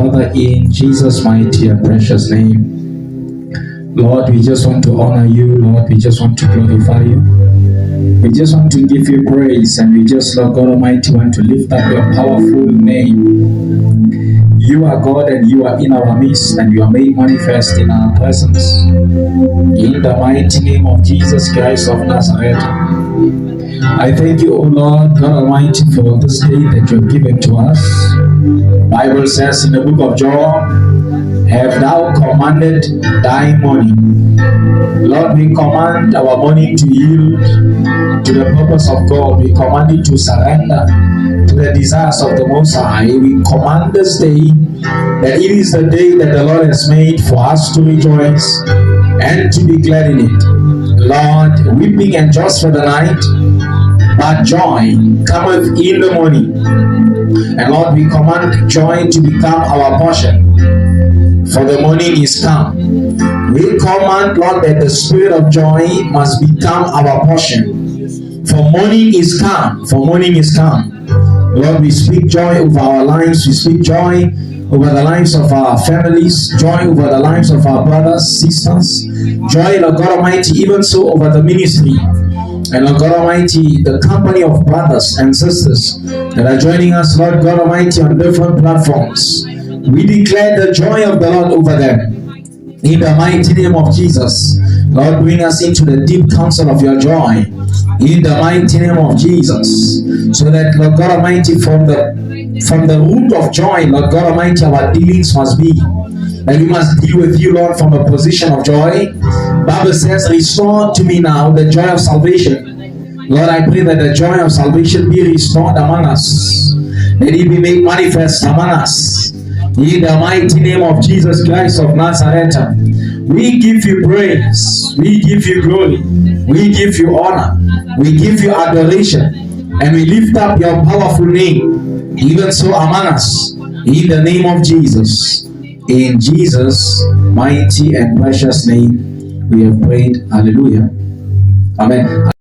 Father, in Jesus' mighty and precious name, Lord, we just want to honor you. Lord, we just want to glorify you. We just want to give you praise, and we just, Lord God Almighty, want to lift up your powerful name. You are God, and you are in our midst, and you are made manifest in our presence. In the mighty name of Jesus Christ of Nazareth, I thank you, O Lord God Almighty, for this day that you have given to us. Bible says in the book of Job, have thou commanded thy morning. Lord, we command our morning to yield to the purpose of God. We command it to surrender to the desires of the Most High. We command this day that it is the day that the Lord has made for us to rejoice and to be glad in it. Lord, weeping and just for the night, but joy cometh in the morning. And Lord, we command joy to become our portion, for the morning is come. We command, Lord, that the spirit of joy must become our portion, for morning is come. For morning is come. Lord, we speak joy over our lives. We speak joy over the lives of our families, joy over the lives of our brothers, sisters, joy, Lord God Almighty, even so over the ministry. And Lord God Almighty, the company of brothers and sisters that are joining us, Lord God Almighty, on different platforms. We declare the joy of the Lord over them. In the mighty name of Jesus, Lord, bring us into the deep counsel of your joy. In the mighty name of Jesus, so that, Lord God Almighty, from the root of joy, Lord God Almighty, our dealings must be that we must deal with you, Lord, from a position of joy. Bible says, restore to me now the joy of salvation. Lord, I pray that the joy of salvation be restored among us, that it be made manifest among us. In the mighty name of Jesus Christ of Nazareth, we give you praise, we give you glory, we give you honor, we give you adoration, and we lift up your powerful name, even so among us, in the name of Jesus. In Jesus' mighty and precious name, we have prayed. Hallelujah. Amen.